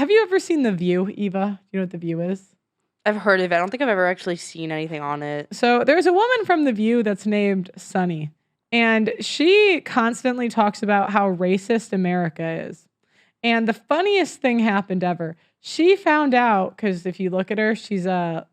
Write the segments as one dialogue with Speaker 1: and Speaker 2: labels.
Speaker 1: Have you ever seen The View, Eva? You know what The View is?
Speaker 2: I've heard of it. I don't think I've ever actually seen anything on it.
Speaker 1: So there's a woman from The View that's named Sunny, and she constantly talks about how racist America is. And the funniest thing happened ever. She found out, because if you look at her, she's a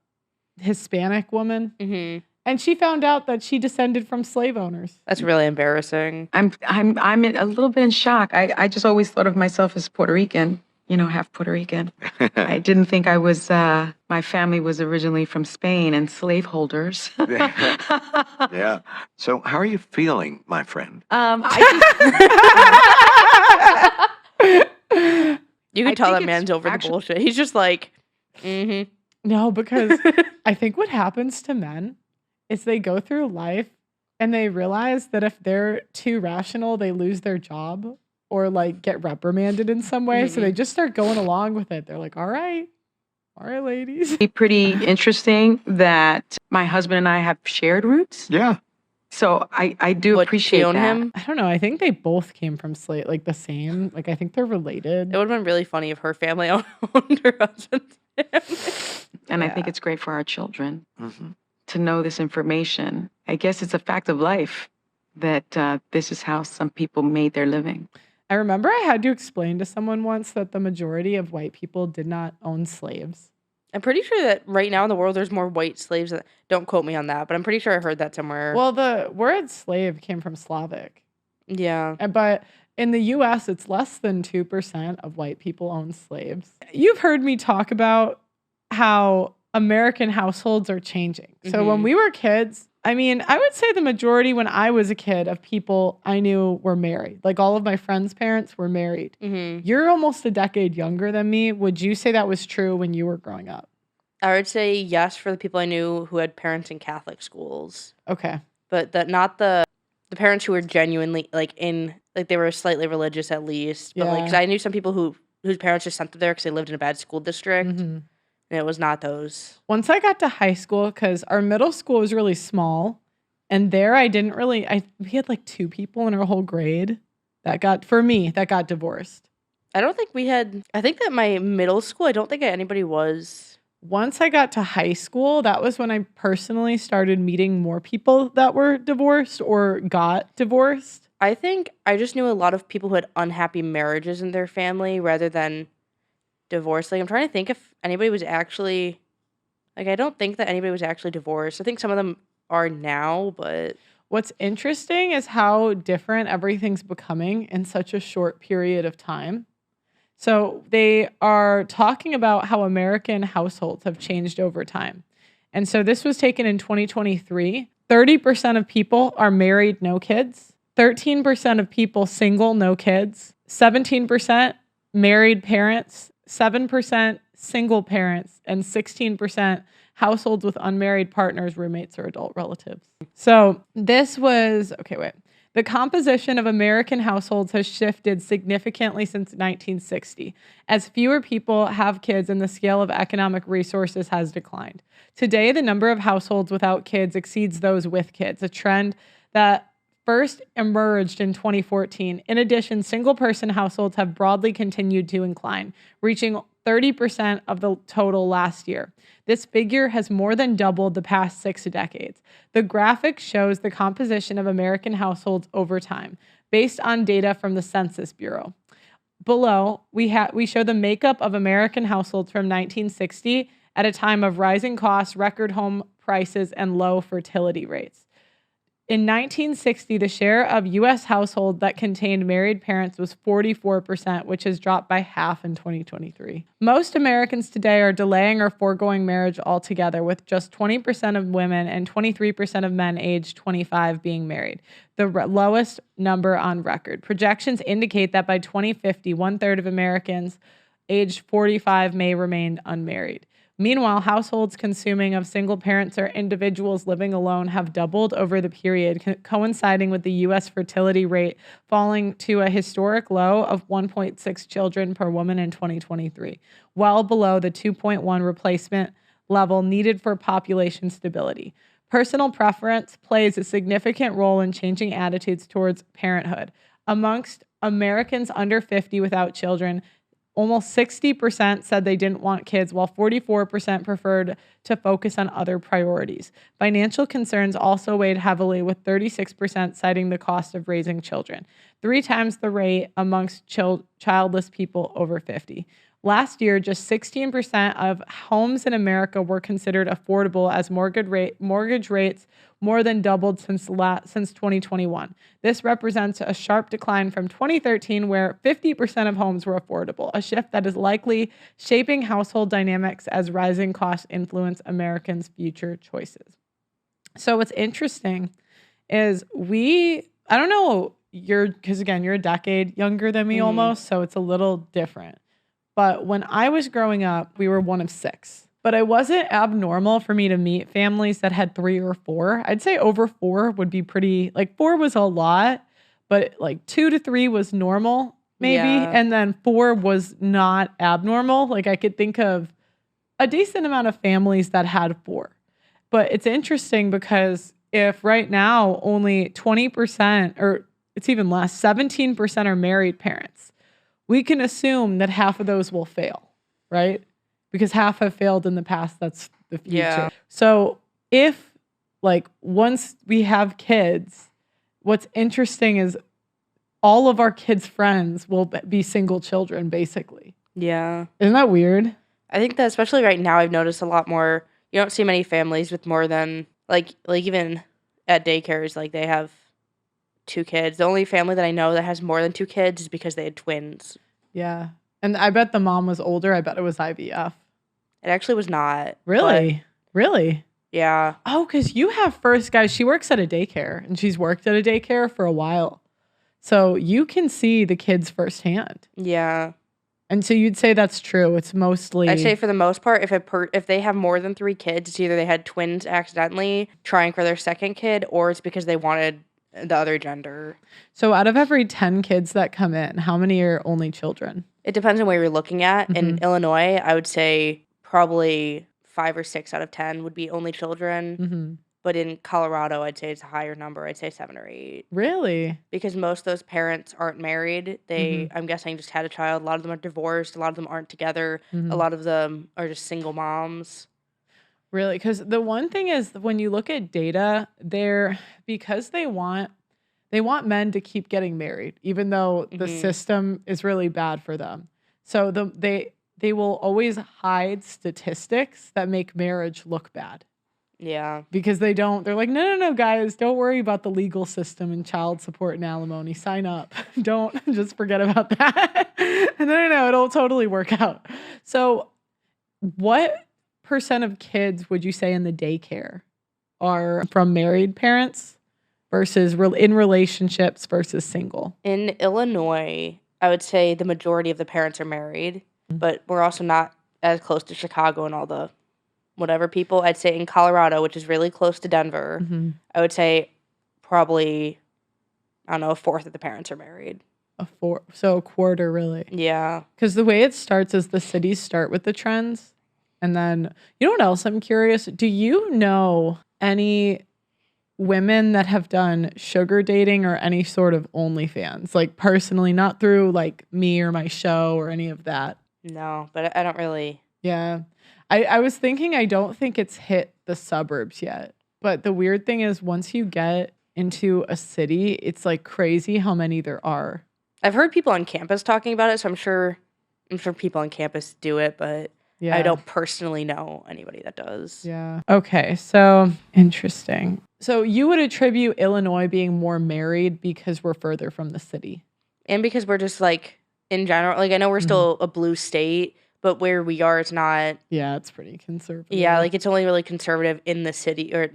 Speaker 1: Hispanic woman.
Speaker 2: Mm-hmm.
Speaker 1: And she found out that she descended from slave owners.
Speaker 2: That's really embarrassing.
Speaker 3: I'm a little bit in shock. I just always thought of myself as Puerto Rican, half Puerto Rican. I didn't think I was, my family was originally from Spain and slaveholders.
Speaker 4: Yeah. So how are you feeling, my friend?
Speaker 2: You can tell that man's over the bullshit. He's just like, mm-hmm.
Speaker 1: No, because I think what happens to men is they go through life and they realize that if they're too rational, they lose their job or like get reprimanded in some way. Mm-hmm. So they just start going along with it. They're like, all right, ladies.
Speaker 3: It's pretty interesting that my husband and I have shared roots.
Speaker 4: Yeah.
Speaker 3: So I do appreciate that.
Speaker 2: Him?
Speaker 1: I don't know. I think they both came from slave, like the same. Like I think they're related.
Speaker 2: It would have been really funny if her family owned her husband's family.
Speaker 3: And I think it's great for our children to know this information. I guess it's a fact of life that this is how some people made their living.
Speaker 1: I remember I had to explain to someone once that the majority of white people did not own slaves.
Speaker 2: I'm pretty sure that right now in the world there's more white slaves. Don't quote me on that, but I'm pretty sure I heard that somewhere.
Speaker 1: Well, the word slave came from Slavic.
Speaker 2: Yeah.
Speaker 1: But in the U.S., it's less than 2% of white people own slaves. You've heard me talk about how American households are changing. So when we were kids, I mean, I would say the majority when I was a kid of people I knew were married. Like all of my friends' parents were married. Mm-hmm. You're almost a decade younger than me. Would you say that was true when you were growing up?
Speaker 2: I would say yes for the people I knew who had parents in Catholic schools.
Speaker 1: Okay.
Speaker 2: But not the parents who were genuinely they were slightly religious at least. But because I knew some people whose parents just sent them there because they lived in a bad school district. Mm-hmm. And it was not those.
Speaker 1: Once I got to high school, because our middle school was really small, and there we had like 2 people in our whole grade that got divorced.
Speaker 2: I think that my middle school, I don't think anybody was.
Speaker 1: Once I got to high school, that was when I personally started meeting more people that were divorced or got divorced.
Speaker 2: I think I just knew a lot of people who had unhappy marriages in their family rather than divorced. Like I'm trying to think if anybody was actually I don't think that anybody was actually divorced. I think some of them are now, but
Speaker 1: what's interesting is how different everything's becoming in such a short period of time. So they are talking about how American households have changed over time. And so this was taken in 2023. 30% of people are married, no kids. 13% of people single, no kids. 17% married parents. 7% single parents, and 16% households with unmarried partners, roommates, or adult relatives. So this was, the composition of American households has shifted significantly since 1960, as fewer people have kids and the scale of economic resources has declined. Today, the number of households without kids exceeds those with kids, a trend that first emerged in 2014. In addition, single-person households have broadly continued to incline, reaching 30% of the total last year. This figure has more than doubled the past 6 decades. The graphic shows the composition of American households over time, based on data from the Census Bureau. Below, we show the makeup of American households from 1960 at a time of rising costs, record home prices, and low fertility rates. In 1960, the share of U.S. households that contained married parents was 44%, which has dropped by half in 2023. Most Americans today are delaying or foregoing marriage altogether, with just 20% of women and 23% of men aged 25 being married, the lowest number on record. Projections indicate that by 2050, 1/3 of Americans aged 45 may remain unmarried. Meanwhile, households consuming of single parents or individuals living alone have doubled over the period, coinciding with the U.S. fertility rate falling to a historic low of 1.6 children per woman in 2023, well below the 2.1 replacement level needed for population stability. Personal preference plays a significant role in changing attitudes towards parenthood. Amongst Americans under 50 without children, Almost 60% said they didn't want kids, while 44% preferred to focus on other priorities. Financial concerns also weighed heavily, with 36% citing the cost of raising children, 3 times the rate amongst childless people over 50. Last year, just 16% of homes in America were considered affordable, as mortgage rates more than doubled since 2021. This represents a sharp decline from 2013, where 50% of homes were affordable, a shift that is likely shaping household dynamics as rising costs influence Americans' future choices. So what's interesting is I don't know, because again, you're a decade younger than me almost, so it's a little different. But when I was growing up, we were one of 6. But it wasn't abnormal for me to meet families that had 3 or 4. I'd say over 4 would be pretty, like 4 was a lot, but like 2 to 3 was normal, maybe.
Speaker 2: Yeah.
Speaker 1: And then 4 was not abnormal. Like I could think of a decent amount of families that had 4. But it's interesting because if right now only 20%, or it's even less, 17% are married parents, we can assume that half of those will fail, right? Because half have failed in the past. That's the future.
Speaker 2: Yeah.
Speaker 1: So if, like, once we have kids, what's interesting is all of our kids' friends will be single children, basically.
Speaker 2: Yeah.
Speaker 1: Isn't that weird?
Speaker 2: I think that especially right now, I've noticed a lot more. You don't see many families with more than, like even at daycares, like they have 2 kids. The only family that I know that has more than 2 kids is because they had twins.
Speaker 1: Yeah. And I bet the mom was older. I bet it was IVF.
Speaker 2: It actually was not.
Speaker 1: Really? Really?
Speaker 2: Yeah.
Speaker 1: Oh, because you have first, guys, she works at a daycare, and she's worked at a daycare for a while. So you can see the kids firsthand.
Speaker 2: Yeah.
Speaker 1: And so you'd say that's true. It's mostly...
Speaker 2: I'd say for the most part, if they have more than 3 kids, it's either they had twins accidentally trying for their second kid, or it's because they wanted the other gender.
Speaker 1: So out of every 10 kids that come in, how many are only children?
Speaker 2: It depends on where you're looking at. In Illinois, I would say probably 5 or 6 out of 10 would be only children. But in Colorado, I'd say it's a higher number. I'd say 7 or 8.
Speaker 1: Really?
Speaker 2: Because most of those parents aren't married. They, I'm guessing, just had a child. A lot of them are divorced. A lot of them aren't together. A lot of them are just single moms.
Speaker 1: Really? Because the one thing is, when you look at data, because they want men to keep getting married, even though the system is really bad for them. So they will always hide statistics that make marriage look bad.
Speaker 2: Yeah. Because
Speaker 1: they're like, no, guys, don't worry about the legal system and child support and alimony. Sign up. Don't just forget about that. No, it'll totally work out. So what % of kids would you say in the daycare are from married parents versus in relationships versus single?
Speaker 2: In Illinois, I would say the majority of the parents are married, but we're also not as close to Chicago and all the whatever people. I'd say in Colorado, which is really close to Denver, I would say probably, I don't know, 1/4 of the parents are married.
Speaker 1: So a quarter, really.
Speaker 2: Yeah.
Speaker 1: Because the way it starts is the cities start with the trends. And then, you know what else I'm curious? Do you know any women that have done sugar dating or any sort of OnlyFans? Like personally, not through like me or my show or any of that.
Speaker 2: No, but I don't really.
Speaker 1: Yeah. I was thinking, I don't think it's hit the suburbs yet. But the weird thing is, once you get into a city, it's like crazy how many there are.
Speaker 2: I've heard people on campus talking about it, so I'm sure people on campus do it, but
Speaker 1: Yeah.
Speaker 2: I don't personally know anybody that does.
Speaker 1: Yeah. Okay. So interesting. So you would attribute Illinois being more married because we're further from the city.
Speaker 2: And because we're just like, in general, like I know we're still a blue state, but where we are, it's not.
Speaker 1: Yeah, it's pretty conservative.
Speaker 2: Yeah, like it's only really conservative in the city, or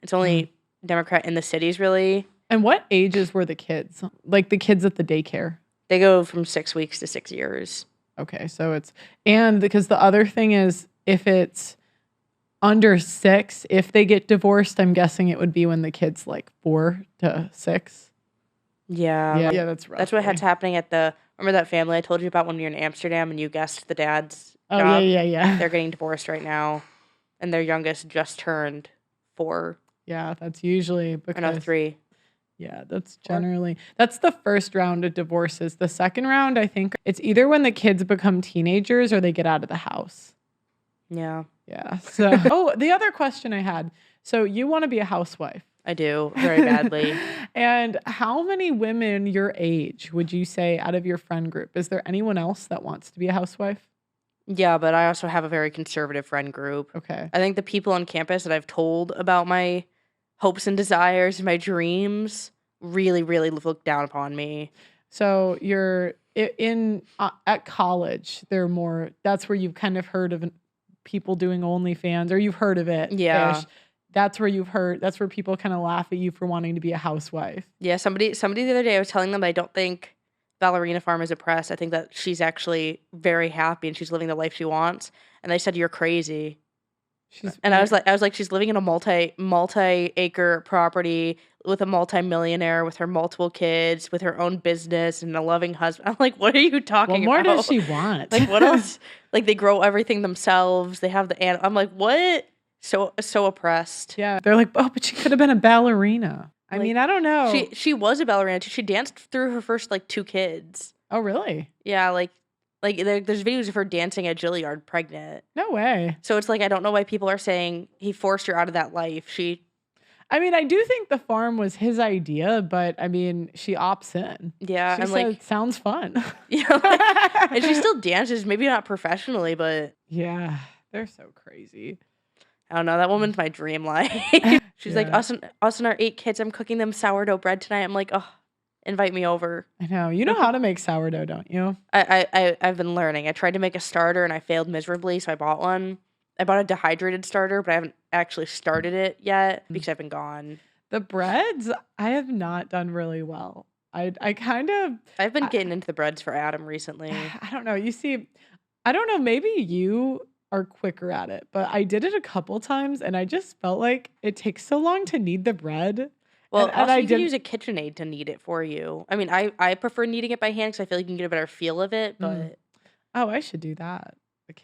Speaker 2: it's only Democrat in the cities, really.
Speaker 1: And what ages were the kids? Like the kids at the daycare?
Speaker 2: They go from 6 weeks to 6 years.
Speaker 1: Okay, so and because the other thing is, if it's under 6, if they get divorced, I'm guessing it would be when the kid's like 4 to 6.
Speaker 2: Yeah.
Speaker 1: Yeah, that's right.
Speaker 2: That's what had happening at remember that family I told you about when we were in Amsterdam and you guessed the dad's
Speaker 1: Oh,
Speaker 2: job?
Speaker 1: yeah.
Speaker 2: They're getting divorced right now, and their youngest just turned 4.
Speaker 1: Yeah, that's usually because...
Speaker 2: Or no, 3.
Speaker 1: Yeah, that's the first round of divorces. The second round, I think it's either when the kids become teenagers or they get out of the house.
Speaker 2: Yeah.
Speaker 1: Yeah. So, the other question I had. So you want to be a housewife?
Speaker 2: I do very badly.
Speaker 1: And how many women your age would you say out of your friend group? Is there anyone else that wants to be a housewife?
Speaker 2: Yeah, but I also have a very conservative friend group.
Speaker 1: Okay.
Speaker 2: I think the people on campus that I've told about my hopes and desires and my dreams really, really look down upon me.
Speaker 1: So you're at college. That's where you've kind of heard of people doing OnlyFans, or you've heard of it.
Speaker 2: Yeah.
Speaker 1: That's where people kind of laugh at you for wanting to be a housewife.
Speaker 2: Yeah, somebody the other day, I was telling them I don't think Ballerina Farm is oppressed. I think that she's actually very happy and she's living the life she wants. And they said, "You're crazy." I was like, she's living in a multi-acre property with a multi-millionaire, with her multiple kids, with her own business and a loving husband. I'm like, what are you talking
Speaker 1: What more
Speaker 2: about?
Speaker 1: does she want?
Speaker 2: Like, what else? Like, they grow everything themselves. They have I'm like, what? So oppressed.
Speaker 1: Yeah. They're like, oh, but she could have been a ballerina. I mean, I don't know.
Speaker 2: She was a ballerina too. She danced through her first 2 kids.
Speaker 1: Oh, really?
Speaker 2: Yeah, there's videos of her dancing at Juilliard pregnant.
Speaker 1: No way.
Speaker 2: So it's I don't know why people are saying he forced her out of that life.
Speaker 1: I mean, I do think the farm was his idea, but I mean, she opts in.
Speaker 2: Yeah,
Speaker 1: she said, sounds fun.
Speaker 2: Yeah, and she still dances, maybe not professionally, but
Speaker 1: yeah, they're so crazy.
Speaker 2: I don't know. That woman's my dream life. She's like, us and our 8 kids. I'm cooking them sourdough bread tonight. I'm like, oh, invite me over.
Speaker 1: I know. You know how to make sourdough, don't you?
Speaker 2: I've been learning. I tried to make a starter and I failed miserably, so I bought one. I bought a dehydrated starter, but I haven't actually started it yet because I've been gone.
Speaker 1: The breads, I have not done really well. I've
Speaker 2: been getting into the breads for Adam recently.
Speaker 1: I don't know. You see, I don't know. Maybe you are quicker at it, but I did it a couple times and I just felt like it takes so long to knead the bread.
Speaker 2: Well, also you can use a KitchenAid to knead it for you. I mean, I prefer kneading it by hand because I feel like you can get a better feel of it, but...
Speaker 1: Oh, I should do that.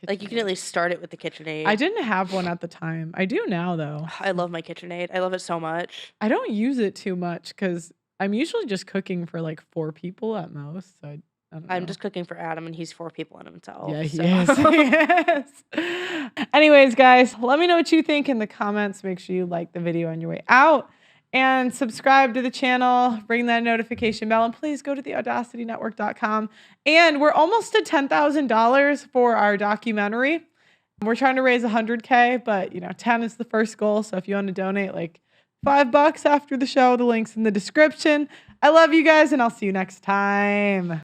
Speaker 2: You can at least start it with the KitchenAid.
Speaker 1: I didn't have one at the time. I do now, though.
Speaker 2: I love my KitchenAid. I love it so much.
Speaker 1: I don't use it too much because I'm usually just cooking for 4 people at most, so
Speaker 2: I'm just cooking for Adam, and he's 4 people in himself.
Speaker 1: Yeah, he is. Yes. Anyways, guys, let me know what you think in the comments. Make sure you like the video on your way out and subscribe to the channel. Ring that notification bell, and please go to theaudacitynetwork.com. And we're almost to $10,000 for our documentary. We're trying to raise 100K, but 10 is the first goal. So if you want to donate $5 after the show, the link's in the description. I love you guys, and I'll see you next time.